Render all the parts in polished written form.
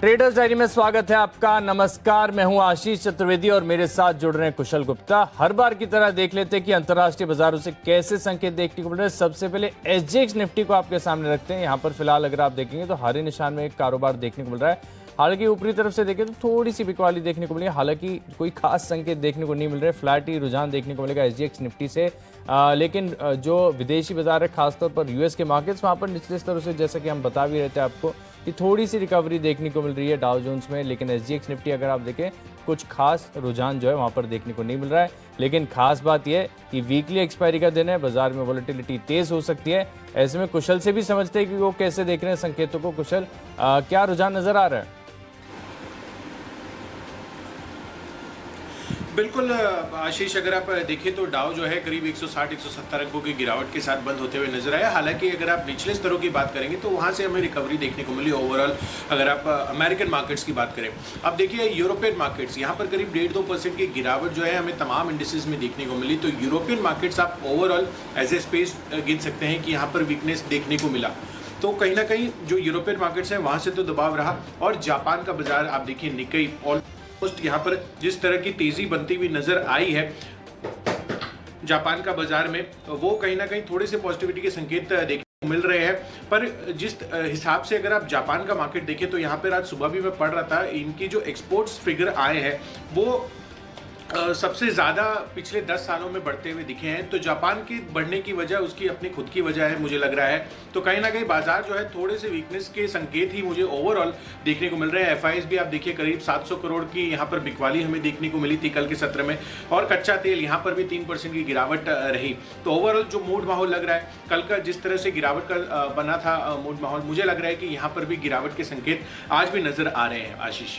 Traders diary में स्वागत है आपका। नमस्कार, मैं हूं आशीष चतुर्वेदी और मेरे साथ जुड़ रहे हैं कुशल गुप्ता। हर बार की तरह देख लेते हैं कि अंतर्राष्ट्रीय बाजारों से कैसे संकेत देखने को मिल रहे हैं। सबसे पहले एसजीएक्स निफ्टी को आपके सामने रखते हैं। यहां पर फिलहाल अगर आप देखेंगे तो हरे निशान में एक कारोबार देखने को मिल रहा है। हालांकि ऊपरी तरफ से देखें तो थोड़ी सी बिकवाली देखने को मिली है, हालांकि कोई खास संकेत देखने को नहीं मिल रहे। फ्लैट ही रुझान देखने को मिलेगा एसजीएक्स निफ्टी से। लेकिन जो विदेशी बाजार है, खासतौर पर यूएस के मार्केट्स, वहां पर निचले स्तरों से जैसा कि हम बता भी रहे थे आपको कि थोड़ी सी रिकवरी देखने को मिल रही है डाउ जोन्स में। लेकिन एसजीएक्स निफ्टी अगर आप देखें कुछ खास रुझान जो है वहां पर देखने को नहीं मिल रहा है। लेकिन खास बात यह कि वीकली एक्सपायरी का दिन है, बाजार में वोलेटिलिटी तेज हो सकती है। ऐसे में कुशल से भी समझते हैं कि वो कैसे देख रहे हैं संकेतों को। कुशल, क्या रुझान नजर आ रहा है? बिल्कुल आशीष, अगर आप देखें तो डाउ जो है करीब 160-170 अंकों की गिरावट के साथ बंद होते हुए नजर आया। हालांकि अगर आप निचले स्तरों की बात करेंगे तो वहां से हमें रिकवरी देखने को मिली ओवरऑल। अगर आप अमेरिकन मार्केट्स की बात करें, अब देखिए यूरोपियन मार्केट्स, यहाँ पर करीब 1.5-2% की गिरावट जो है हमें तमाम इंडिसेस में देखने को मिली। तो यूरोपियन मार्केट्स आप ओवरऑल एज ए स्पेस गिन सकते हैं कि यहाँ पर वीकनेस देखने को मिला। तो कहीं ना कहीं जो यूरोपियन मार्केट्स हैं वहां से तो दबाव रहा। और जापान का बाजार आप देखिए, निक्केई यहाँ पर जिस तरह की तेजी बनती हुई नजर आई है जापान का बाजार में, वो कहीं ना कहीं थोड़े से पॉजिटिविटी के संकेत देखने को मिल रहे हैं। पर जिस हिसाब से अगर आप जापान का मार्केट देखें तो यहाँ पर आज सुबह भी मैं पढ़ रहा था, इनकी जो एक्सपोर्ट्स फिगर आए हैं वो सबसे ज़्यादा पिछले 10 सालों में बढ़ते हुए दिखे हैं। तो जापान की बढ़ने की वजह उसकी अपनी खुद की वजह है, मुझे लग रहा है। तो कहीं ना कहीं बाजार जो है थोड़े से वीकनेस के संकेत ही मुझे ओवरऑल देखने को मिल रहे हैं। एफआईएस भी आप देखिए करीब 700 करोड़ की यहाँ पर बिकवाली हमें देखने को मिली थी कल के सत्र में। और कच्चा तेल यहाँ पर भी 3% की गिरावट रही। तो ओवरऑल जो मूड माहौल लग रहा है, कल का जिस तरह से गिरावट का बना था मूड माहौल, मुझे लग रहा है कि यहाँ पर भी गिरावट के संकेत आज भी नजर आ रहे हैं आशीष।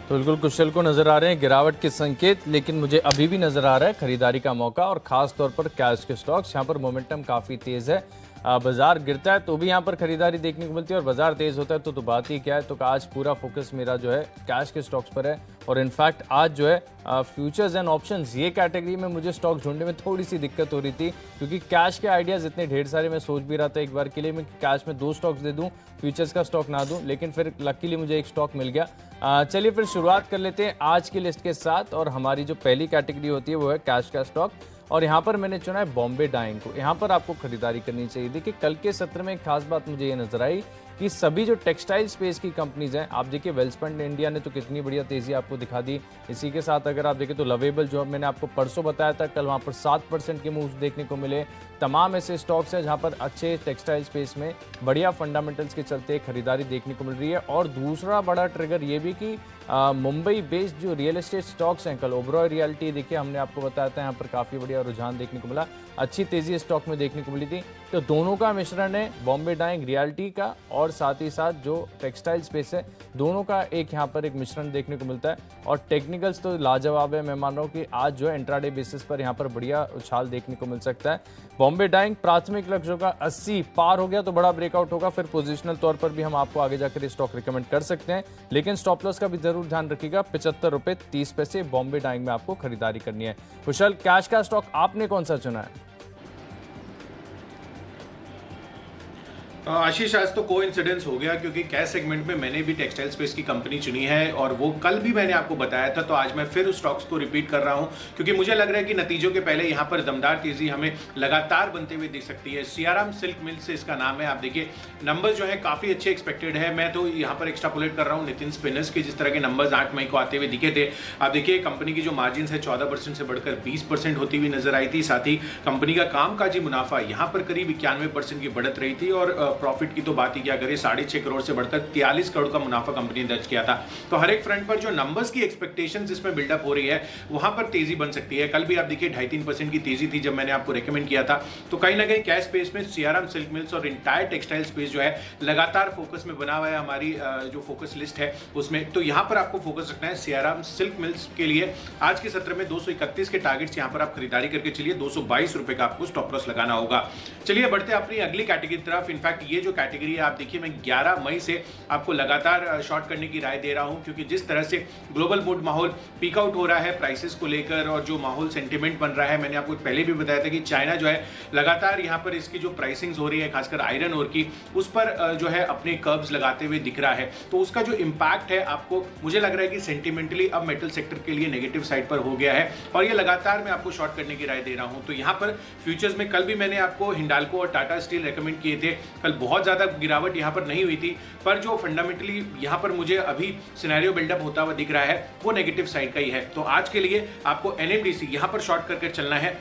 तो बिल्कुल कुशल को नजर आ रहे हैं गिरावट के संकेत, लेकिन मुझे अभी भी नजर आ रहा है खरीदारी का मौका। और खास तौर पर कैश के स्टॉक्स, यहाँ पर मोमेंटम काफी तेज है। बाजार गिरता है तो भी यहाँ पर खरीदारी देखने को मिलती है और बाजार तेज होता है तो बात ही क्या है। तो आज पूरा फोकस मेरा जो है कैश के स्टॉक्स पर है। और इनफैक्ट आज जो है फ्यूचर्स एंड ऑप्शंस, ये कैटेगरी में मुझे स्टॉक ढूंढने में थोड़ी सी दिक्कत हो रही थी, क्योंकि कैश के आइडियाज इतने ढेर सारे, मैं सोच भी रहा था एक बार के लिए मैं कैश में 2 स्टॉक्स दे दूं, फ्यूचर्स का स्टॉक ना दूं, लेकिन फिर लकीली मुझे एक स्टॉक मिल गया। चलिए फिर शुरुआत कर लेते हैं आज की लिस्ट के साथ। और हमारी जो पहली कैटेगरी होती है वो है कैश का स्टॉक। और यहाँ पर मैंने चुना है बॉम्बे डाइंग को। यहाँ पर आपको खरीदारी करनी चाहिए। देखिए कल के सत्र में एक खास बात मुझे ये नजर आई कि सभी जो टेक्सटाइल स्पेस की कंपनीज हैं, आप देखिए वेल्सपन इंडिया ने तो कितनी बढ़िया तेजी आपको दिखा दी। इसी के साथ अगर आप देखें तो लवेबल, जो मैंने आपको परसों बताया था, कल वहाँ पर 7% के मूव्स देखने को मिले। तमाम ऐसे स्टॉक्स हैं जहाँ पर अच्छे टेक्सटाइल स्पेस में बढ़िया फंडामेंटल्स के चलते खरीदारी देखने को मिल रही है। और दूसरा बड़ा ट्रिगर ये भी कि मुंबई बेस्ड जो रियल एस्टेट स्टॉक्स हैं, कल ओबरॉय रियल्टी देखिए हमने आपको बताया था, यहाँ पर काफ़ी बढ़िया रुझान देखने को मिला, अच्छी तेजी स्टॉक में देखने को मिली थी। तो दोनों का मिश्रण है, बॉम्बे डाइंग रियल्टी का और साथ ही साथ जो टेक्सटाइल स्पेस है, दोनों का एक यहाँ पर एक मिश्रण देखने को मिलता है। और टेक्निकल्स तो लाजवाब है। मैं मान रहा हूँ कि आज जो है इंट्राडे बेसिस पर यहाँ पर बढ़िया उछाल देखने को मिल सकता है। बॉम्बे डाइंग प्राथमिक लक्ष्यों का 80 पार हो गया तो बड़ा ब्रेकआउट होगा, फिर पोजिशनल तौर पर भी हम आपको आगे जाकर स्टॉक रिकमेंड कर सकते हैं। लेकिन स्टॉप लॉस का भी जरूर ध्यान रखिएगा, 75 रुपए 30 पैसे बॉम्बे डाइंग में आपको खरीदारी करनी है। कुशल, कैश का स्टॉक आपने कौन सा चुना है? आशीष, आज तो कोइंसिडेंस हो गया क्योंकि कैश सेगमेंट में मैंने भी टेक्सटाइल स्पेस की कंपनी चुनी है और वो कल भी मैंने आपको बताया था। तो आज मैं फिर उस स्टॉक्स को रिपीट कर रहा हूं क्योंकि मुझे लग रहा है कि नतीजों के पहले यहां पर दमदार तेजी हमें लगातार बनते हुए दिख सकती है। सियाराम सिल्क मिल से इसका नाम है। आप देखिए नंबर्स जो है काफी अच्छे एक्सपेक्टेड है। मैं तो यहाँ पर एक्स्ट्रापोलेट कर रहा हूँ नितिन स्पिनर्स के जिस तरह के नंबर्स 8 मई को आते हुए दिखे थे। आप देखिए कंपनी की जो मार्जिन है 14% से बढ़कर 20% होती हुई नजर आई थी। साथ ही कंपनी का कामकाजी मुनाफा यहाँ पर करीब 91% की बढ़त रही थी। और प्रॉफिट की तो बात ही क्या करें, 6.5 करोड़ से बढ़कर 43 करोड़ का मुनाफा कंपनी ने दर्ज किया था। तो हर एक फ्रंट पर जो नंबर्स की एक्सपेक्टेशंस इसमें बिल्डअप हो रही है वहां पर तेजी बन सकती है। कल भी आप देखिए 2.5-3% की तेजी थी जब मैंने आपको रेकमेंड किया था। तो कहीं ना कहीं कैश स्पेस में सियाराम सिल्क मिल्स और इंटायर टेक्सटाइल स्पेस जो है लगातार फोकस में बना हुआ है हमारी जो फोकस लिस्ट है उसमें। तो यहां पर आपको फोकस रखना है सियाराम सिल्क मिल्स के लिए। आज के सत्र में 231 के टारगेट्स यहां पर आप खरीदारी करके चलिए, 222 रुपए का आपको स्टॉप लॉस लगाना होगा। चलिए बढ़ते हैं अपनी अगली कैटेगरी की तरफ। इनफैक्ट ये जो कैटेगरी है आप देखिए, मैं 11 मई से आपको लगातार शॉर्ट करने की राय दे रहा हूं, क्योंकि जिस तरह से ग्लोबल मूड माहौल पीक आउट हो रहा है प्राइसेस को लेकर और जो माहौल सेंटिमेंट बन रहा है, मैंने आपको पहले भी बताया था कि चाइना जो है लगातार यहाँ पर इसकी जो प्राइसिंग्स हो रही है खासकर आयरन ओर की, उस पर जो है अपने कर्व्स लगाते हुए दिख रहा है। तो उसका जो इम्पैक्ट है आपको, मुझे लग रहा है कि सेंटिमेंटली अब मेटल सेक्टर के लिए नेगेटिव साइड पर हो गया है और ये लगातार मैं आपको शॉर्ट करने की राय दे रहा हूं। तो यहाँ पर फ्यूचर्स में कल भी मैंने आपको हिंडाल्को और टाटा स्टील रेकमेंड किए थे, कल बहुत ज्यादा गिरावट यहाँ पर नहीं हुई थी, पर जो फंडामेंटली यहाँ पर मुझे अभी सिनेरियो बिल्डअप होता हुआ दिख रहा है वो नेगेटिव साइड का ही है। तो आज के लिए आपको एनएमडीसी यहाँ पर शॉर्ट करके चलना है।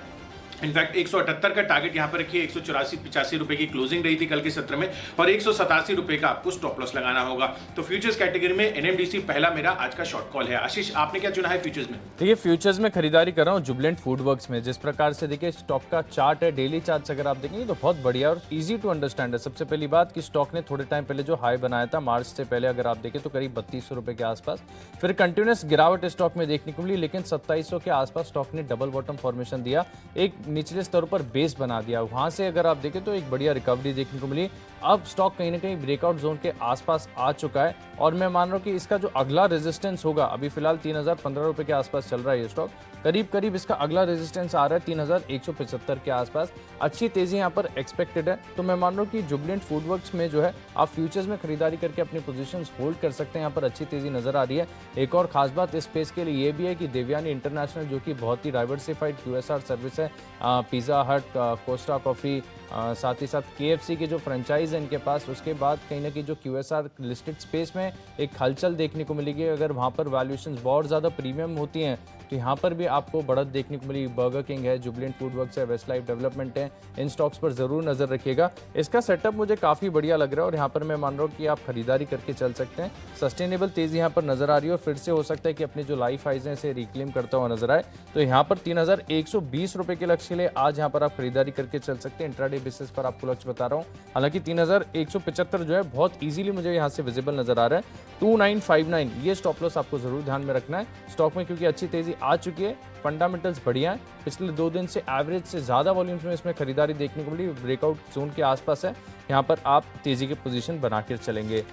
इनफैक्ट 178 का टारगेट यहाँ पर रखिए, 184-85 रुपए की क्लोजिंग रही थी कल के सत्र में और 187 रुपए का आपको स्टॉप लॉस लगाना होगा। तो फ्यूचर्स कैटेगरी में एनएमडीसी पहला मेरा आज का शॉर्ट कॉल है। आशीष, आपने क्या चुना है फ्यूचर्स में? देखिए, फ्यूचर्स में खरीदारी कर रहा हूँ जुबिलेंट फूडवर्क्स में। जिस प्रकार से देखिए स्टॉक का चार्ट है, डेली चार्ट अगर आप देखेंगे तो बहुत बढ़िया और इजी टू अंडरस्टैंड है। सबसे पहली बात कि स्टॉक ने थोड़े टाइम पहले जो हाई बनाया था मार्च से पहले, अगर आप देखें तो करीब 3200 रुपए के आसपास, फिर कंटिन्यूस गिरावट स्टॉक में देखने को मिली, लेकिन 2700 के आसपास स्टॉक ने डबल बॉटम फॉर्मेशन दिया, एक निचले स्तर पर बेस बना दिया। वहां से अगर आप देखें तो एक बढ़िया रिकवरी देखने को मिली। अब स्टॉक कहीं ना कहीं ब्रेकआउट जोन के आसपास आ चुका है और मैं मान रहा हूं कि इसका जो अगला रेजिस्टेंस होगा, अभी फिलहाल 3015 रुपए के आसपास चल रहा है ये स्टॉक, करीब करीब इसका अगला रेजिस्टेंस आ रहा है 3175 के आसपास। अच्छी तेजी यहाँ पर एक्सपेक्टेड है। तो मैं मान रहा हूँ कि जुबिलेंट फूडवर्क्स में जो है आप फ्यूचर्स में खरीदारी करके अपनी पोजीशंस होल्ड कर सकते हैं। यहाँ पर अच्छी तेजी नजर आ रही है। एक और खास बात इस स्पेस के लिए ये भी है कि देवयानी इंटरनेशनल, जो कि बहुत ही डाइवर्सिफाइड QSR सर्विस है, पिज़्ज़ा हट, कोस्टा कॉफ़ी, साथ ही साथ KFC के जो फ्रेंचाइज है इनके पास, उसके बाद कहीं ना कहीं जो QSR लिस्टेड स्पेस में एक हलचल देखने को मिलेगी। अगर वहाँ पर वैल्यूएशंस बहुत ज़्यादा प्रीमियम होती हैं तो यहाँ पर भी आपको बढ़त देखने को मिली। बर्गर किंग है, जुबिलेंट फूडवर्क्स है, वेस्ट लाइफ डेवलपमेंट है, इन स्टॉक्स पर जरूर नजर रखिएगा। इसका सेटअप मुझे काफी बढ़िया लग रहा है और यहाँ पर मैं मान रहा हूँ कि आप खरीदारी करके चल सकते हैं। सस्टेनेबल तेजी यहाँ पर नजर आ रही है और फिर से हो सकता है कि अपने जो लाइफ हाइज हैं इसे रिक्लेम करता हुआ नजर आए। तो यहाँ पर 3120 रुपए के लक्ष्य के लिए आज यहाँ पर आप खरीदारी करके चल सकते हैं। इंट्राडे बेसिस पर आपको लक्ष्य बता रहा हूँ। हालांकि 3175 जो है बहुत इजीली मुझे यहाँ से विजिबल नजर आ रहा है। 2959 ये स्टॉप लॉस आपको जरूर ध्यान में रखना है स्टॉक में, क्योंकि अच्छी तेजी आ चुकी है, फंडामेंटल्स बढ़िया है। पिछले 2 दिन से एवरेज से ज्यादा वॉल्यूम्स में इसमें खरीदारी देखने को मिली, ब्रेकआउट जोन के आसपास है। यहाँ पर आप तेजी की पोजीशन बनाकर चलेंगे।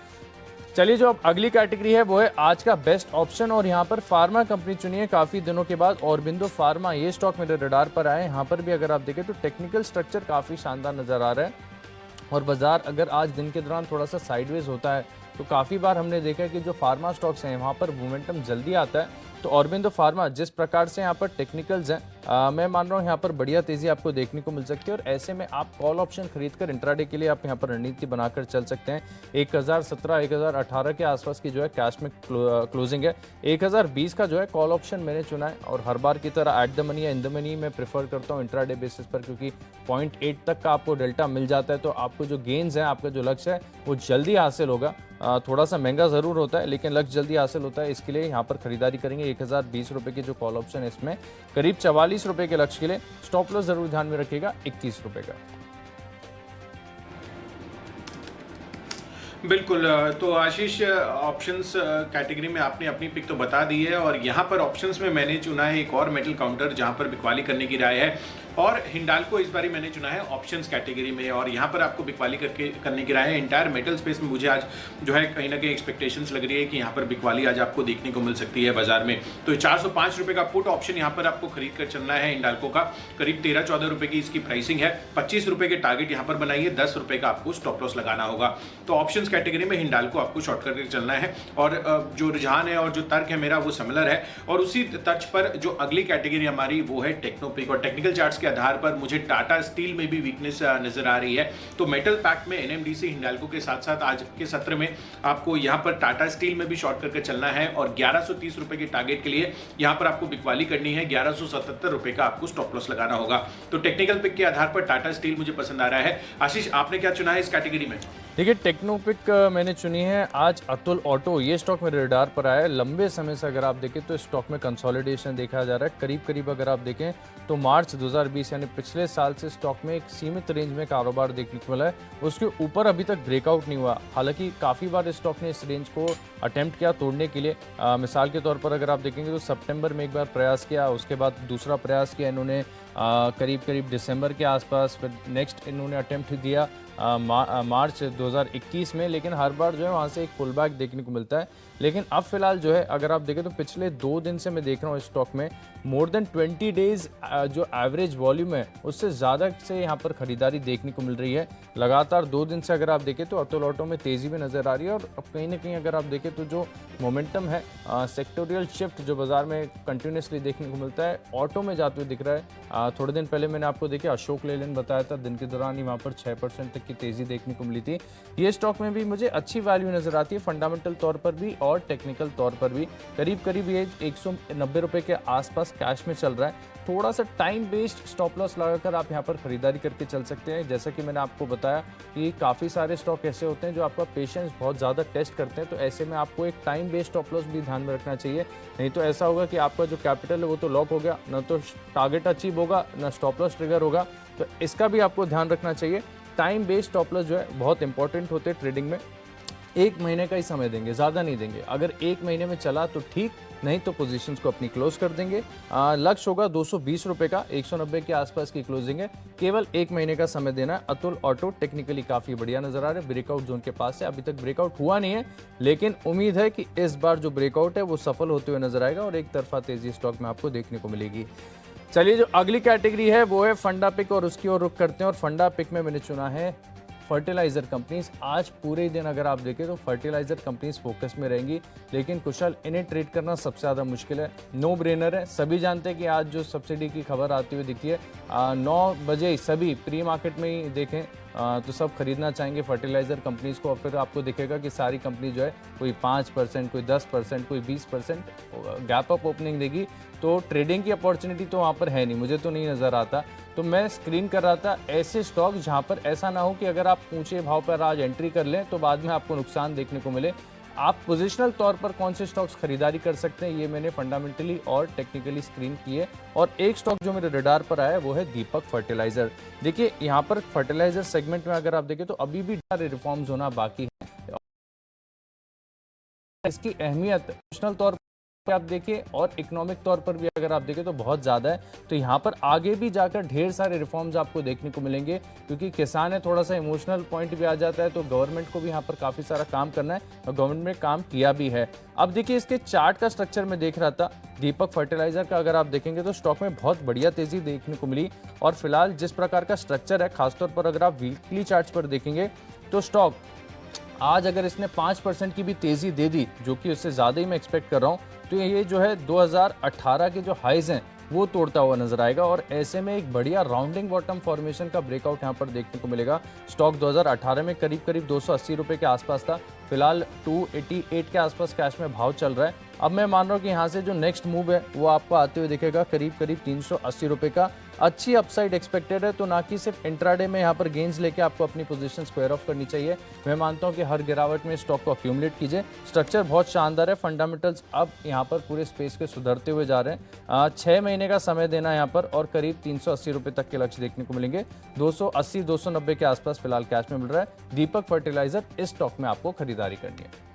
चलिए, जो अब अगली कैटेगरी है वो है आज का बेस्ट ऑप्शन और यहाँ पर फार्मा कंपनी चुनी है काफी दिनों के बाद। ऑरबिंदो फार्मा ये स्टॉक मेरे रडार पर आए। यहाँ पर भी अगर आप देखें तो टेक्निकल स्ट्रक्चर काफी शानदार नजर आ रहा है और बाजार अगर आज दिन के दौरान थोड़ा सा साइडवेज होता है तो काफ़ी बार हमने देखा है कि जो फार्मा स्टॉक्स हैं वहाँ पर मोमेंटम जल्दी आता है। तो ऑरबिंदो फार्मा जिस प्रकार से यहाँ पर टेक्निकल्स हैं, मैं मान रहा हूँ यहाँ पर बढ़िया तेजी आपको देखने को मिल सकती है और ऐसे में आप कॉल ऑप्शन खरीदकर इंट्राडे के लिए आप यहाँ पर रणनीति बनाकर चल सकते हैं। 1017 1018 के आसपास की जो है कैश में क्लोजिंग है। 1020 का जो है कॉल ऑप्शन मैंने चुना है और हर बार की तरह एट द मनी या इन द मनी मैं प्रेफर करता हूँ इंट्राडे बेसिस पर, क्योंकि 0.8 तक का आपको डेल्टा मिल जाता है। तो आपको जो गेन्स है, आपका जो लक्ष्य है वो जल्दी हासिल होगा। थोड़ा सा महंगा जरूर होता है लेकिन लक्ष्य जल्दी हासिल होता है। इसके लिए यहाँ पर खरीदारी करेंगे। 1020 रुपए की जो कॉल ऑप्शन है इसमें करीब 44 रुपए के लक्ष्य के लिए स्टॉप लॉस जरूर ध्यान में रखिएगा 21 रुपए का। बिल्कुल। तो आशीष, ऑप्शंस कैटेगरी में आपने अपनी पिक तो बता दी है और यहाँ पर ऑप्शंस में मैंने चुना है एक और मेटल काउंटर जहाँ पर बिकवाली करने की राय है और हिंडाल्को इस बारी मैंने चुना है ऑप्शंस कैटेगरी में और यहाँ पर आपको बिकवाली करने की राय है। इंटायर मेटल स्पेस में मुझे आज जो है कहीं ना कहीं एक्सपेक्टेशंस लग रही है कि यहाँ पर बिकवाली आज आपको देखने को मिल सकती है बाजार में। तो 405 रुपए का पुट ऑप्शन यहाँ पर आपको खरीद कर चलना है हिंडाल्को का। करीब 13-14 रुपए की इसकी प्राइसिंग है। 25 रुपए के टारगेट यहाँ पर बनाइए, 10 रुपए का आपको स्टॉप लॉस लगाना होगा। तो ऑप्शंस कैटेगरी में हिंडाल्को आपको शॉर्ट करके चलना है और जो रुझान है और जो तर्क है मेरा वो सिमिलर है। और उसी तर्ज पर जो अगली कैटेगरी हमारी वो है टेक्नोपिक और टेक्निकल चार्ट्स के आधार पर मुझे टाटा स्टील में भी वीकनेस नजर आ रही है। तो मेटल पैक में एनएमडीसी हिंडाल्को के साथ साथ आज के सत्र में आपको यहां पर टाटा स्टील में भी शॉर्ट करके चलना है और 1130 रुपए के टारगेट के लिए यहां पर आपको बिकवाली करनी है। 1177 रुपए का आपको स्टॉप लॉस लगाना होगा। तो टेक्निकल पिक के आधार पर टाटा स्टील मुझे पसंद आ रहा है। आशीष, आपने क्या चुना है इस कैटेगरी में? देखिए, टेक्नोपिक मैंने चुनी है आज अतुल ऑटो। ये स्टॉक मेरे रडार पर आया है। लंबे समय से अगर आप देखें तो स्टॉक में कंसोलिडेशन देखा जा रहा है। करीब करीब अगर आप देखें तो मार्च 2020 यानी पिछले साल से स्टॉक में एक सीमित रेंज में कारोबार देखने को मिला है। उसके ऊपर अभी तक ब्रेकआउट नहीं हुआ। हालांकि काफ़ी बार इस स्टॉक ने इस रेंज को अटेम्प्ट किया तोड़ने के लिए। मिसाल के तौर पर अगर आप देखेंगे तो सितंबर में एक बार प्रयास किया, उसके बाद दूसरा प्रयास किया इन्होंने करीब करीब दिसंबर के आसपास, फिर नेक्स्ट इन्होंने अटेम्प्ट दिया मार्च 2021 में, लेकिन हर बार जो है वहाँ से एक पुल बैक देखने को मिलता है। लेकिन अब फिलहाल जो है अगर आप देखें तो पिछले 2 दिन से मैं देख रहा हूँ इस स्टॉक में मोर देन 20 डेज जो एवरेज वॉल्यूम है उससे ज़्यादा से यहाँ पर खरीदारी देखने को मिल रही है। लगातार 2 दिन से अगर आप देखें तो अतुल ऑटो में तेज़ी में नज़र आ रही है। और अब कहीं ना कहीं अगर आप देखें तो जो मोमेंटम है, सेक्टोरियल शिफ्ट जो बाजार में कंटिन्यूसली देखने को मिलता है, ऑटो में जाते हुए दिख रहा है। थोड़े दिन पहले मैंने आपको देखिए अशोक लेलैंड बताया था, दिन के दौरान ही वहाँ पर 6% तक की तेज़ी देखने को मिली थी। ये स्टॉक में भी मुझे अच्छी वैल्यू नज़र आती है, फंडामेंटल तौर पर भी और टेक्निकल तौर पर भी। करीब करीब ये 190 रुपये के आसपास कैश में चल रहा है। थोड़ा सा टाइम बेस्ड स्टॉप लॉस लगाकर आप यहाँ पर खरीदारी करके चल सकते हैं। जैसा कि मैंने आपको बताया कि काफ़ी सारे स्टॉक ऐसे होते हैं जो आपका पेशेंस बहुत ज़्यादा टेस्ट करते हैं, तो ऐसे में आपको एक टाइम बेस्ड स्टॉप लॉस भी ध्यान में रखना चाहिए। नहीं तो ऐसा होगा कि आपका जो कैपिटल है वो तो लॉक हो गया, ना तो टारगेट अचीव होगा, ना स्टॉप लॉस ट्रिगर होगा। तो इसका भी आपको ध्यान रखना चाहिए। टाइम बेस्ड स्टॉप लॉस जो है बहुत इंपॉर्टेंट होते हैं ट्रेडिंग में। 1 महीने का ही समय देंगे, ज़्यादा नहीं देंगे। अगर 1 महीने में चला तो ठीक, नहीं तो पोजीशंस को अपनी क्लोज कर देंगे। लक्ष्य होगा 220 रुपये का, 190 के आसपास की क्लोजिंग है। केवल 1 महीने का समय देना है। अतुल ऑटो टेक्निकली काफ़ी बढ़िया नजर आ रहा है, ब्रेकआउट जोन के पास है। अभी तक ब्रेकआउट हुआ नहीं है, लेकिन उम्मीद है कि इस बार जो ब्रेकआउट है वो सफल होते हुए नजर आएगा और एक तरफा तेजी स्टॉक में आपको देखने को मिलेगी। चलिए, जो अगली कैटेगरी है वो है फंडा पिक और उसकी ओर रुख करते हैं। और फंडा पिक में मैंने चुना है फर्टिलाइजर कंपनीज। आज पूरे दिन अगर आप देखें तो फर्टिलाइजर कंपनीज फोकस में रहेंगी, लेकिन कुशल इन्हें ट्रेड करना सबसे ज़्यादा मुश्किल है। नो ब्रेनर है। सभी जानते हैं कि आज जो सब्सिडी की खबर आती हुई दिखी है 9 बजे सभी प्री मार्केट में ही देखें तो सब खरीदना चाहेंगे फर्टिलाइजर कंपनीज को। और फिर आपको दिखेगा कि सारी कंपनी जो है कोई 5%, कोई 10%, कोई 20% गैप अप ओपनिंग देगी। तो ट्रेडिंग की अपॉर्चुनिटी तो वहाँ पर है नहीं, मुझे तो नहीं नज़र आता। तो मैं स्क्रीन कर रहा था ऐसे स्टॉक जहाँ पर ऐसा ना हो कि अगर आप ऊंचे भाव पर आज एंट्री कर लें तो बाद में आपको नुकसान देखने को मिले। आप पोजिशनल तौर पर कौन से स्टॉक्स खरीदारी कर सकते हैं, ये मैंने फंडामेंटली और टेक्निकली स्क्रीन किए। और एक स्टॉक जो मेरे रडार पर आया है वो है दीपक फर्टिलाइजर। देखिए, यहाँ पर फर्टिलाइजर सेगमेंट में अगर आप देखें तो अभी भी सारे रिफॉर्म्स होना बाकी है। इसकी अहमियत पोजिशनल तौर आप देखिए और इकोनॉमिक तौर पर भी अगर आप देखें तो बहुत ज़्यादा है। तो यहाँ पर आगे भी जाकर ढेर सारे रिफॉर्म्स आपको देखने को मिलेंगे, क्योंकि किसान है, थोड़ा सा इमोशनल पॉइंट भी आ जाता है। तो गवर्नमेंट को भी यहाँ पर काफ़ी सारा काम करना है और गवर्नमेंट ने काम किया भी है। अब देखिए, इसके चार्ट का स्ट्रक्चर में देख रहा था दीपक फर्टिलाइजर का। अगर आप देखेंगे तो स्टॉक में बहुत बढ़िया तेज़ी देखने को मिली। और फिलहाल जिस प्रकार का स्ट्रक्चर है, खासतौर पर अगर आप वीकली चार्ट्स पर देखेंगे तो स्टॉक आज अगर इसने 5% की भी तेज़ी दे दी, जो कि उससे ज़्यादा ही मैं एक्सपेक्ट कर रहा हूँ, तो ये जो है 2018 के जो हाइज हैं वो तोड़ता हुआ नजर आएगा। और ऐसे में एक बढ़िया राउंडिंग बॉटम फॉर्मेशन का ब्रेकआउट यहाँ पर देखने को मिलेगा। स्टॉक 2018 में करीब करीब 280 रुपये के आसपास था, फिलहाल 288 के आसपास कैश में भाव चल रहा है। अब मैं मान रहा हूँ कि यहाँ से जो नेक्स्ट मूव है वो आपको आते हुए दिखेगा करीब करीब 380 रुपये का। अच्छी अपसाइड एक्सपेक्टेड है, तो ना कि सिर्फ इंट्राडे में यहाँ पर गेंस लेके आपको अपनी पोजीशन स्क्वायर ऑफ करनी चाहिए। मैं मानता हूँ कि हर गिरावट में स्टॉक को अक्यूमुलेट कीजिए। स्ट्रक्चर बहुत शानदार है, फंडामेंटल्स अब यहाँ पर पूरे स्पेस के सुधरते हुए जा रहे हैं। 6 महीने का समय देना यहाँ पर और करीब 380 रुपये तक के लक्ष्य देखने को मिलेंगे। 280-290 के आसपास फिलहाल कैश में मिल रहा है। दीपक फर्टिलाइजर इस स्टॉक में आपको खरीदारी करनी है।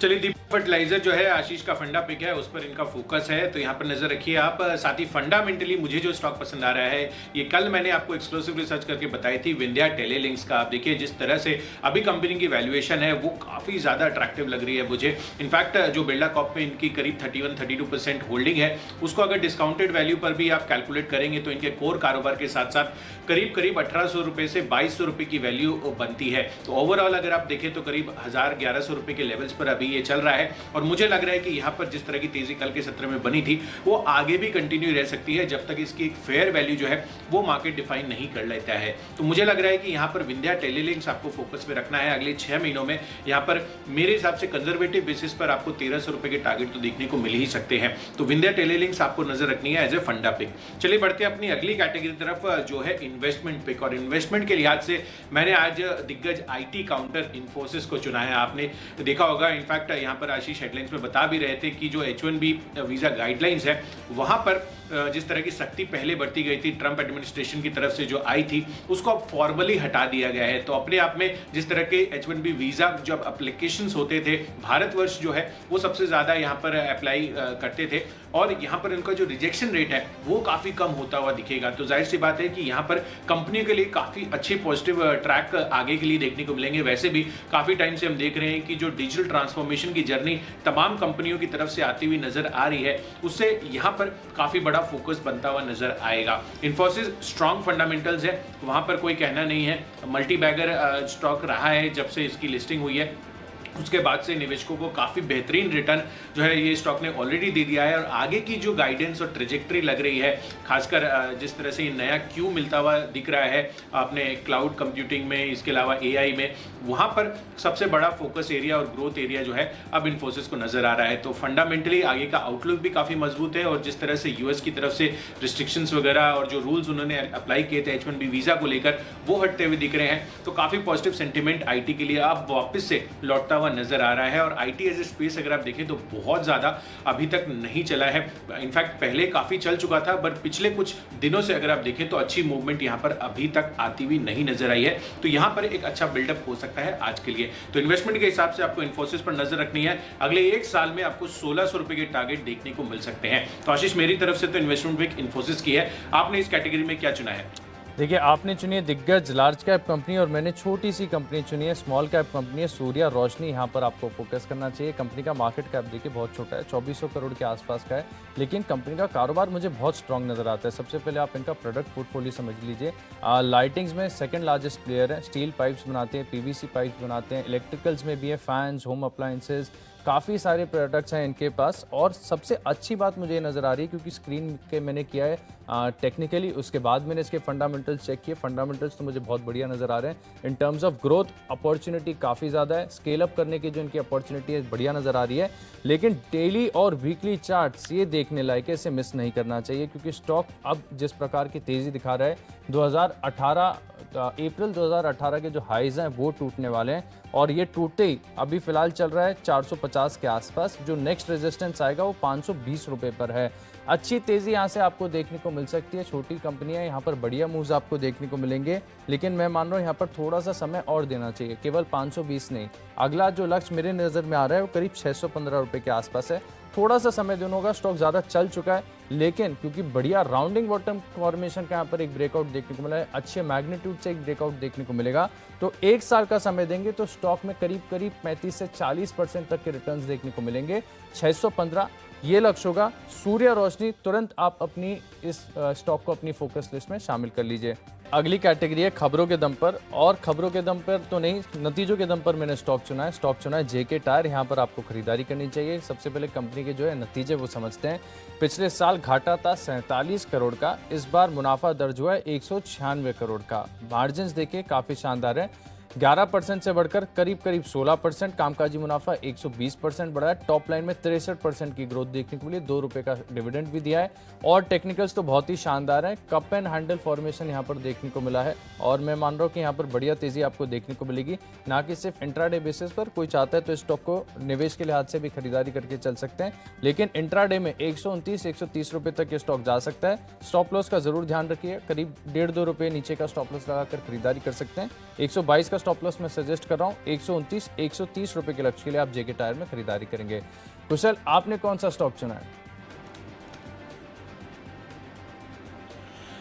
चलिए, दीपक फर्टिलाइजर जो है आशीष का फंडा पिक है, उस पर इनका फोकस है, तो यहाँ पर नजर रखिए आप। साथ ही फंडामेंटली मुझे जो स्टॉक पसंद आ रहा है, ये कल मैंने आपको एक्सक्लूसिव रिसर्च करके बताई थी, विंध्या टेलीलिंक्स का। आप देखिए जिस तरह से अभी कंपनी की वैल्यूएशन है वो काफी ज्यादा अट्रैक्टिव लग रही है मुझे। इनफैक्ट जो बिरला कॉर्प में इनकी करीब 31-32% होल्डिंग है, उसको अगर डिस्काउंटेड वैल्यू पर भी आप कैलकुलेट करेंगे तो इनके कोर कारोबार के साथ साथ करीब करीब 1800 रुपये से 2200 रुपये की वैल्यू बनती है। तो ओवरऑल अगर आप देखें तो करीब 1000-1100 रुपये के लेवल्स पर अभी ये चल रहा है। और मुझे लग रहा है कि यहाँ पर जिस तरह की तेजी कल के सत्र में बनी थी वो आगे भी कंटिन्यू रह सकती है, जब तक इसकी एक फेयर वैल्यू जो है वो मार्केट डिफाइन नहीं कर लेता है। तो मुझे लग रहा है कि यहाँ पर विंध्या टेलीलिंक्स आपको फोकस में रखना है अगले 6 महीनों में। यहाँ पर मेरे हिसाब से कंजर्वेटिव बेसिस पर आपको 1300 रुपये के टारगेट तो देखने को मिल ही सकते हैं। तो विंध्या टेलीलिंक्स आपको नजर रखनी है एज ए फंडा पिक। चलिए बढ़ते हैं अपनी अगली कैटेगरी तरफ, जो है इन्वेस्टमेंट पिक। और इन्वेस्टमेंट के लिहाज से मैंने आज दिग्गज IT काउंटर इन्फोसिस को चुना है। आपने देखा होगा, इनफैक्ट यहाँ पर पर आशीष हेडलाइंस में बता भी रहे थे कि जो H1B वीज़ा गाइडलाइंस है वहाँ पर जिस तरह की सख्ती पहले बरती गई थी ट्रंप एडमिनिस्ट्रेशन की तरफ से जो आई थी, उसको अब फॉर्मली हटा दिया गया है। तो अपने आप में जिस तरह के H1B वीज़ा जब एप्लीकेशंस होते थे, भारतवर्ष जो है वो सबसे ज़्यादा यहाँ पर अप्लाई करते थे और यहाँ पर इनका जो रिजेक्शन रेट है वो काफ़ी कम होता हुआ दिखेगा। तो जाहिर सी बात है कि यहाँ पर कंपनियों के लिए काफ़ी अच्छे पॉजिटिव ट्रैक आगे के लिए देखने को मिलेंगे। वैसे भी काफ़ी टाइम से हम देख रहे हैं कि जो डिजिटल ट्रांसफॉर्मेशन की जर्नी तमाम कंपनियों की तरफ से आती हुई नजर आ रही है, उससे यहाँ पर काफ़ी बड़ा फोकस बनता हुआ नजर आएगा। इन्फोसिस स्ट्रॉन्ग फंडामेंटल्स है, वहाँ पर कोई कहना नहीं है। मल्टी बैगर स्टॉक रहा है जब से इसकी लिस्टिंग हुई है, उसके बाद से निवेशकों को काफ़ी बेहतरीन रिटर्न जो है ये स्टॉक ने ऑलरेडी दे दिया है और आगे की जो गाइडेंस और ट्रेजेक्ट्री लग रही है, खासकर जिस तरह से ये नया क्यू मिलता हुआ दिख रहा है अपने क्लाउड कंप्यूटिंग में, इसके अलावा AI में, वहाँ पर सबसे बड़ा फोकस एरिया और ग्रोथ एरिया जो है अब इन्फोसिस को नजर आ रहा है। तो फंडामेंटली आगे का आउटलुक भी काफ़ी मजबूत है और जिस तरह से US की तरफ से रिस्ट्रिक्शंस वगैरह और जो रूल्स उन्होंने अप्लाई किए थे H1B वीज़ा को लेकर वो हटते हुए दिख रहे हैं। तो काफ़ी पॉजिटिव सेंटिमेंट IT के लिए अब वापस से लौटता हुआ नजर आ रहा है और IT एज ए स्पेस अगर आप देखें तो बहुत ज़्यादा अभी तक नहीं चला है। इनफैक्ट पहले काफ़ी चल चुका था, बट पिछले कुछ दिनों से अगर आप देखें तो अच्छी मूवमेंट यहाँ पर अभी तक आती हुई नहीं नजर आई है। तो यहाँ पर एक अच्छा बिल्डअप हो सकता है आज के लिए। तो इन्वेस्टमेंट के हिसाब से आपको इन्फोसिस पर नजर रखनी है। अगले एक साल में आपको 1600 रुपए के टारगेट देखने को मिल सकते हैं। तो आशीष, मेरी तरफ से तो इन्वेस्टमेंट पिक इन्फोसिस की है। आपने इस कैटेगरी में क्या चुना है? देखिए, आपने चुनी है दिग्गज लार्ज कैप कंपनी और मैंने छोटी सी कंपनी चुनी है, स्मॉल कैप कंपनी है सूर्या रोशनी। यहाँ पर आपको फोकस करना चाहिए। कंपनी का मार्केट कैप देखिए बहुत छोटा है, 2400 करोड़ के आसपास का है, लेकिन कंपनी का कारोबार मुझे बहुत स्ट्रांग नजर आता है। सबसे पहले आप इनका प्रोडक्ट पोर्टफोलियो समझ लीजिए। लाइटिंग्स में सेकंड लार्जेस्ट प्लेयर है, स्टील पाइप्स बनाते हैं, PVC पाइप्स बनाते हैं, इलेक्ट्रिकल्स में भी है, फैंस, होम अप्लायंसेज, काफ़ी सारे प्रोडक्ट्स हैं इनके पास। और सबसे अच्छी बात मुझे नज़र आ रही है क्योंकि स्क्रीन के मैंने किया है टेक्निकली, उसके बाद मैंने इसके फंडामेंटल्स चेक किए। फंडामेंटल्स तो मुझे बहुत बढ़िया नज़र आ रहे हैं। In terms of growth opportunity काफ़ी ज़्यादा है, स्केल अप करने की जो इनकी अपॉर्चुनिटी है बढ़िया नज़र आ रही है। लेकिन डेली और वीकली चार्ट्स ये देखने लायक है, इसे मिस नहीं करना चाहिए क्योंकि स्टॉक अब जिस प्रकार की तेज़ी दिखा रहा है, 2018 अप्रैल 2018 के जो हाइज हैं वो टूटने वाले हैं और ये टूटते ही अभी फिलहाल चल रहा है 450 के आसपास। जो नेक्स्ट रेजिस्टेंस आएगा वो 520 रुपए पर है। अच्छी तेज़ी यहाँ से आपको देखने को मिल सकती है। छोटी कंपनियां यहाँ पर बढ़िया मूव्स आपको देखने को मिलेंगे, लेकिन मैं मान रहा हूँ यहाँ पर थोड़ा सा समय और देना चाहिए, केवल 520 नहीं। अगला जो लक्ष्य मेरे नज़र में आ रहा है वो करीब 615 रुपये के आसपास है। थोड़ा सा समय देना होगा, स्टॉक ज़्यादा चल चुका है, लेकिन क्योंकि बढ़िया राउंडिंग बॉटम फॉर्मेशन का यहाँ पर एक ब्रेकआउट देखने को मिला है, अच्छे मैग्नीट्यूड से एक ब्रेकआउट देखने को मिलेगा, तो एक साल का समय देंगे तो स्टॉक में करीब 35 से 40% तक के रिटर्न्स देखने को मिलेंगे। 615 ये लक्ष्य होगा। सूर्या रोशनी तुरंत आप अपनी इस स्टॉक को अपनी फोकस लिस्ट में शामिल कर लीजिए। अगली कैटेगरी है खबरों के दम पर, और खबरों के दम पर तो नहीं, नतीजों के दम पर मैंने स्टॉक चुना है JK टायर। यहाँ पर आपको खरीदारी करनी चाहिए। सबसे पहले कंपनी के जो है नतीजे वो समझते हैं। पिछले साल घाटा था 47 करोड़ का, इस बार मुनाफा दर्ज हुआ है 196 करोड़ का। मार्जिन देखिए काफ़ी शानदार है, 11% से बढ़कर करीब 16%। कामकाजी मुनाफा 120% बढ़ा है। टॉप लाइन में 63% की ग्रोथ देखने को मिली, 2 रुपये का डिविडेंड भी दिया है और टेक्निकल्स तो बहुत ही शानदार है। कप एंड हैंडल फॉर्मेशन यहाँ पर देखने को मिला है और मैं मान रहा हूँ कि यहाँ पर बढ़िया तेजी आपको देखने को मिलेगी, ना कि सिर्फ इंट्राडे बेसिस पर। कोई चाहता है तो स्टॉक को निवेश के लिहाज से भी खरीदारी करके चल सकते हैं, लेकिन इंट्राडे में 129-130 रुपये तक ये स्टॉक जा सकता है। स्टॉप लॉस का जरूर ध्यान रखिए, करीब 1.5-2 रुपये नीचे का स्टॉप लॉस लगाकर खरीदारी कर सकते हैं। 122 का स्टॉप लॉस मैं सजेस्ट कर रहा हूँ। 129-130 रुपए के लक्ष्य के लिए आप JK टायर में खरीदारी करेंगे। कुशल, आपने कौन सा स्टॉक चुना है?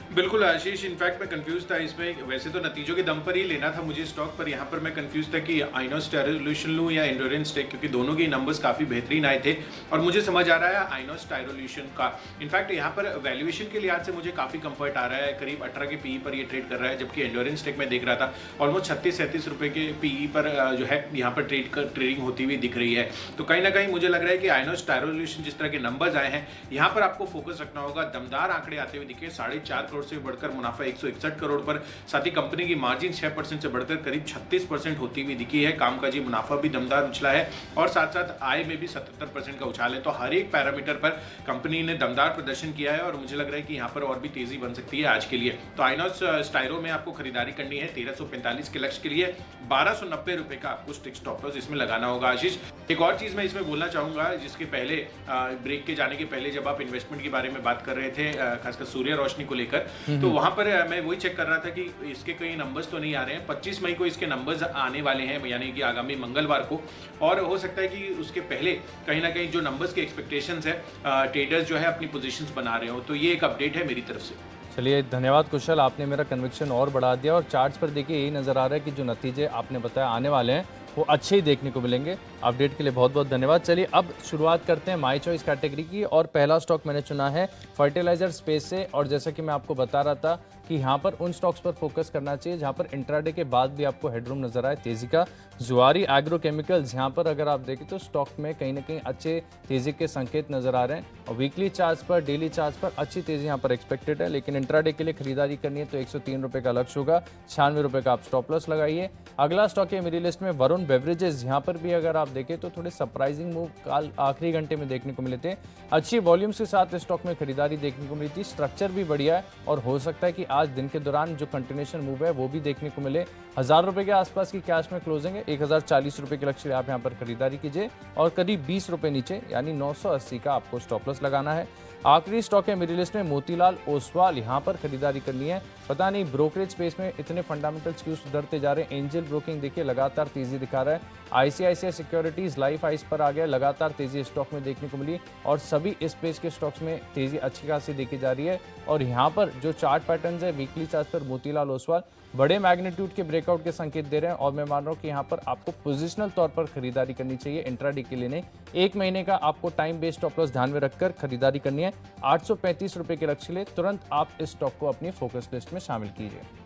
बिल्कुल आशीष, इनफैक्ट मैं कंफ्यूज था इसमें। वैसे तो नतीजों के दम पर ही लेना था मुझे स्टॉक, पर यहाँ पर मैं कंफ्यूज था कि आइनोस टायरोल्यूशन लूँ या एंडोरेंस टेक, क्योंकि दोनों के नंबर्स काफ़ी बेहतरीन आए थे और मुझे समझ आ रहा है आइनोस टायरोल्यूशन का। इनफैक्ट यहाँ पर वैल्यूएशन के लिहाज से मुझे काफ़ी कंफर्ट आ रहा है, करीब 18 के PE पर ये ट्रेड कर रहा है, जबकि एंडोरेंस टेक में देख रहा था ऑलमोस्ट 36-37 रुपये के PE पर जो है यहाँ पर ट्रेडिंग होती हुई दिख रही है। तो कहीं ना कहीं मुझे लग रहा है कि आइनोस टायरोल्यूशन जिस तरह के नंबर्स आए हैं, यहाँ पर आपको फोकस रखना होगा। दमदार आंकड़े आते हुए दिखे, 4.5 करोड़ से बढ़कर मुनाफा 161 करोड़ पर, साथ ही कंपनी की मार्जिन 6% से बढ़कर करीब 36% होती हुई दिखी है। कामकाजी मुनाफा भी दमदार उछला है और साथ साथ आय में भी 77% का उछाल है। तो हर एक पैरामीटर पर कंपनी ने दमदार प्रदर्शन किया है और मुझे लग रहा है कि यहाँ पर और भी तेजी बन सकती है आज के लिए। तो आइनॉक्स स्टायरो में आपको खरीदारी करनी है 1345 के लक्ष्य के लिए, 1290 रुपए का आपको स्टॉप लॉस इसमें लगाना होगा। आशीष, एक और चीज मैं इसमें बोलना चाहूंगा, जिसके पहले ब्रेक के जाने के पहले जब आप इन्वेस्टमेंट के बारे में बात कर रहे थे, खासकर सूर्य रोशनी को लेकर, तो वहां पर मैं वही चेक कर रहा था कि इसके कई नंबर्स तो नहीं आ रहे हैं। 25 मई को इसके नंबर्स आने वाले हैं, यानी कि आगामी मंगलवार को, और हो सकता है कि उसके पहले कहीं ना कहीं जो नंबर्स के एक्सपेक्टेशंस है ट्रेडर्स जो है अपनी पोजीशंस बना रहे हो। तो ये एक अपडेट है मेरी तरफ से। चलिए, धन्यवाद कुशल, आपने मेरा कन्विक्शन और बढ़ा दिया। और चार्ट्स पर देखिए यही नज़र आ रहा है कि जो नतीजे आपने बताया आने वाले हैं वो अच्छे ही देखने को मिलेंगे। अपडेट के लिए बहुत बहुत धन्यवाद। चलिए अब शुरुआत करते हैं माई चॉइस कैटेगरी की, और पहला स्टॉक मैंने चुना है फर्टिलाइजर स्पेस से। और जैसा कि मैं आपको बता रहा था कि यहाँ पर उन स्टॉक्स पर फोकस करना चाहिए जहाँ पर इंट्राडे के बाद भी आपको हेडरूम नजर आए तेजी का। जुआरी एग्रोकेमिकल्स, यहाँ पर अगर आप देखें तो स्टॉक में कहीं ना कहीं अच्छे तेजी के संकेत नजर आ रहे हैं, और वीकली चार्ज पर, डेली चार्ज पर अच्छी तेजी यहाँ पर एक्सपेक्टेड है। लेकिन इंट्राडे के लिए खरीदारी करनी है तो 103 रुपये का लक्ष्य होगा, 96 रुपये का आप स्टॉप लॉस लगाइए। अगला स्टॉक है मेरी लिस्ट में वरुण बेवरेजेस। यहाँ पर भी अगर आप देखें तो थोड़े सरप्राइजिंग मूव कल आखिरी घंटे में देखने को मिले थे। अच्छी वॉल्यूम्स के साथ स्टॉक में खरीदारी देखने को मिली थी, स्ट्रक्चर भी बढ़िया है, और हो सकता है कि आज दिन के दौरान जो कंटिन्यूएशन मूव है वो भी देखने को मिले। 1000 रुपये के आसपास की कैश में क्लोजिंग है, 1040 रुपये के लक्ष्य आप यहाँ पर खरीदारी कीजिए, और करीब 20 रुपये नीचे यानी 980 का आपको स्टॉप लॉस लगाना है। आखिरी स्टॉक है मेरी लिस्ट में मोतीलाल ओसवाल, यहाँ पर खरीदारी करनी है। पता नहीं ब्रोकरेज स्पेस में इतने फंडामेंटल्स क्यों सुधरते जा रहे हैं। एंजल ब्रोकिंग देखिए लगातार तेजी दिखा रहा है। आईसीआईसीआई सिक्योरिटीज लाइफ आइस पर आ गया, लगातार तेजी स्टॉक में देखने को मिली, और सभी स्पेस के स्टॉक्स में तेजी अच्छी खासी देखी जा रही है। और यहाँ पर जो चार्ट पैटर्न है वीकली चार्ट पर मोतीलाल ओसवाल बड़े मैग्नीट्यूड के ब्रेकआउट के संकेत दे रहे हैं, और मैं मान रहा हूँ कि यहाँ पर आपको पोजिशनल तौर पर खरीदारी करनी चाहिए इंट्राडे के लिए नहीं। 1 महीने का आपको टाइम बेस्ड स्टॉप लॉस ध्यान में रखकर खरीदारी करनी है। 835 रुपये के लक्ष्य के लिए तुरंत आप इस स्टॉक को अपनी फोकस लिस्ट में शामिल कीजिए।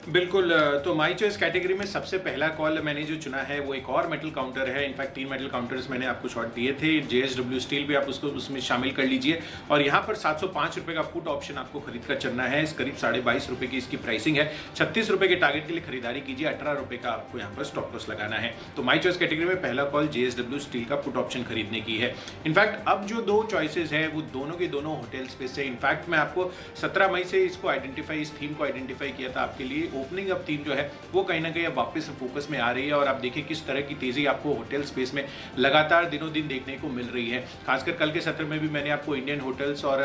बिल्कुल, तो माई चॉइस कैटेगरी में सबसे पहला कॉल मैंने जो चुना है वो एक और मेटल काउंटर है। इनफैक्ट 3 मेटल काउंटर्स मैंने आपको शॉर्ट दिए थे। JSW स्टील भी आप उसको उसमें शामिल कर लीजिए, और यहाँ पर 705 रुपये का पुट ऑप्शन आपको खरीद कर चलना है। इस करीब 22.5 रुपये की इसकी प्राइसिंग है। 36 रुपये के टारगेट के लिए खरीदारी कीजिए, 18 रुपये का आपको यहाँ पर स्टॉप लॉस लगाना है। तो माई चॉइस कैटेगरी में पहला कॉल JSW स्टील का पुट ऑप्शन खरीदने की है। इनफैक्ट अब जो 2 चॉइसेस है वो दोनों के दोनों होटल स्पेस से। इनफैक्ट मैं आपको 17 मई से इसको आइडेंटिफाई, इस थीम को आइडेंटिफाई किया था आपके लिए। ओपनिंग अप थीम है वो कहीं ना कहीं अब वापस फोकस में आ रही है, और आप देखिए किस तरह की तेजी आपको होटल स्पेस में लगातार दिनों दिन देखने को मिल रही है। खासकर कल के सत्र में भी मैंने आपको इंडियन होटल्स और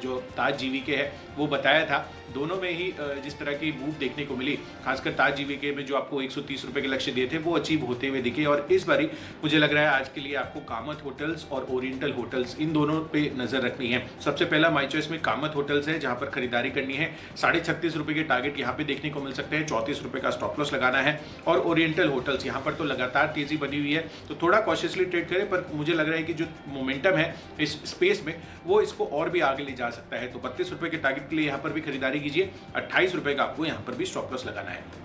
जो ताज जीवीके है वो बताया था। दोनों में ही जिस तरह की मूव देखने को मिली, खासकर ताज जीवीके में जो आपको 130 रुपये के लक्ष्य दिए थे वो अचीव होते हुए दिखे। और इस बारी मुझे लग रहा है आज के लिए आपको कामत होटल्स और ओरिएंटल होटल्स, इन दोनों पे नजर रखनी है। सबसे पहला माई चॉइस में कामत होटल्स है, जहां पर खरीदारी करनी है। 36.5 रुपये के टारगेट यहाँ पे देखने को मिल सकते हैं, 34 रुपये का स्टॉप लॉस लगाना है। और ओरिएंटल होटल्स यहाँ पर तो लगातार तेजी बनी हुई है, तो थोड़ा कॉशियसली ट्रेड करें, पर मुझे लग रहा है कि जो मोमेंटम है इस स्पेस में वो इसको और भी आगे ले जा सकता है। तो 32 रुपये के टारगेट के लिए यहाँ पर भी खरीदारी कीजिए, 28 रुपये का आपको यहाँ पर भी स्टॉप लॉस लगाना है।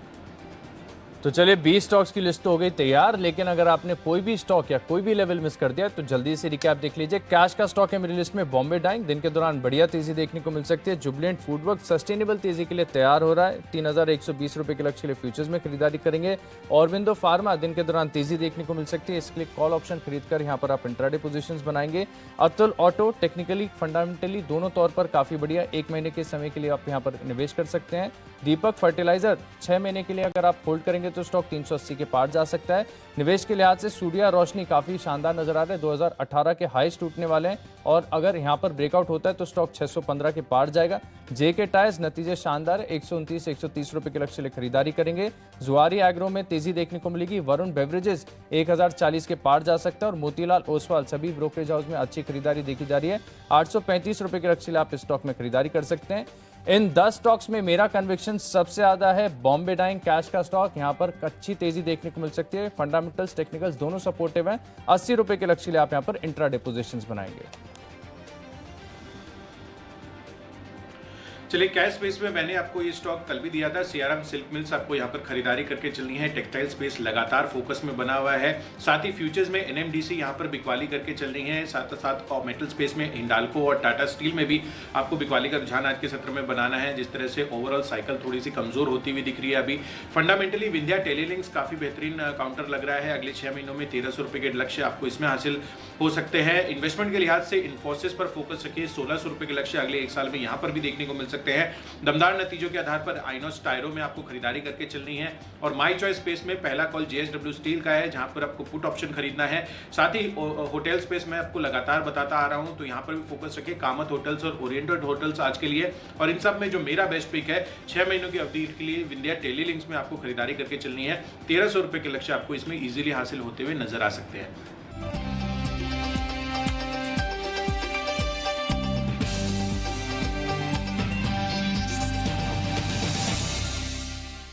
तो चलिए 20 स्टॉक्स की लिस्ट हो गई तैयार, लेकिन अगर आपने कोई भी स्टॉक या कोई भी लेवल मिस कर दिया तो जल्दी से रिकैप देख लीजिए। कैश का स्टॉक है मेरी लिस्ट में बॉम्बे डाइंग, दिन के दौरान बढ़िया तेजी देखने को मिल सकती है। जुबिलेंट फूडवर्क सस्टेनेबल तेजी के लिए तैयार हो रहा है, 3120 रुपये के लक्ष्य के लिए फ्यूचर्स में खरीदारी करेंगे। ऑरबिंदो फार्मा दिन के दौरान तेजी देखने को मिल सकती है, इसके लिए कॉल ऑप्शन खरीदकर यहाँ पर आप इंट्राडे पोजीशंस बनाएंगे। अतुल ऑटो टेक्निकली फंडामेंटली दोनों तौर पर काफी बढ़िया, 1 महीने के समय के लिए आप यहाँ पर निवेश कर सकते हैं। दीपक फर्टिलाइजर 6 महीने के लिए अगर आप होल्ड करेंगे तो स्टॉक 380 के पार जा सकता है। निवेश के लिहाज से सूर्या रोशनी काफी शानदार नजर आ रहे हैं, 2018 के हाईस टूटने वाले हैं, और अगर यहां पर ब्रेकआउट होता है तो स्टॉक 615 के पार जाएगा। जेके टायर्स नतीजे शानदार है, 129-130 रुपए के लक्ष्य के लिए खरीदारी करेंगे। जुआरी एग्रो में तेजी देखने को मिलेगी। वरुण बेवरेजेस 1040 के पार जा सकता है, और मोतीलाल ओसवाल सभी ब्रोकरेज हाउस में अच्छी खरीदारी देखी जा रही है। 835 रुपए के लक्ष्य के लिए आप इस स्टॉक में खरीदारी कर सकते हैं। इन 10 स्टॉक्स में मेरा कन्विक्शन सबसे ज्यादा है बॉम्बे डाइंग कैश का स्टॉक, यहां पर अच्छी तेजी देखने को मिल सकती है। फंडामेंटल्स टेक्निकल्स दोनों सपोर्टिव हैं। 80 रुपए के लक्ष्य के लिए आप यहां पर इंट्राडे पोजीशंस बनाएंगे। चलिए, कैश स्पेस में मैंने आपको ये स्टॉक कल भी दिया था। सीआरएम सिल्क मिल्स आपको यहाँ पर खरीदारी करके चलनी है। टेक्सटाइल स्पेस लगातार फोकस में बना हुआ है। साथ ही फ्यूचर्स में एनएमडीसी यहाँ पर बिकवाली करके चलनी है। साथ साथ और मेटल स्पेस में हिंडाल्को और टाटा स्टील में भी आपको बिकवाली का रुझान आज के सत्र में बनाना है। जिस तरह से ओवरऑल साइकिल थोड़ी सी कमजोर होती हुई दिख रही है अभी। फंडामेंटली विंध्या टेलीलिंक्स काफी बेहतरीन काउंटर लग रहा है। अगले 6 महीनों में 1300 रुपए के लक्ष्य आपको इसमें हासिल हो सकते हैं। इन्वेस्टमेंट के लिहाज से इन्फोसिस पर फोकस रखिए। 1600 रुपए के लक्ष्य अगले 1 साल में यहाँ पर भी देखने को मिल सकते हैं। दमदार नतीजों के आधार पर आइनोस टायरो में आपको खरीदारी करके चलनी है। और माई चॉइस स्पेस में पहला कॉल जेएसडब्ल्यू स्टील का है, जहां पर आपको पुट ऑप्शन खरीदना है। साथ ही होटल स्पेस में आपको लगातार बताता आ रहा हूं, तो यहां पर भी फोकस रखिए। कामत होटल्स और ओरिएंटेड होटल्स आज के लिए। और इन सब में जो मेरा बेस्ट पिक है 6 महीनों की अवधि के लिए विंध्या टेलीलिंक्स में आपको खरीदारी करके चलनी है। 1300 रुपए के लक्ष्य आपको इसमें इजीली हासिल होते हुए नजर आ सकते हैं।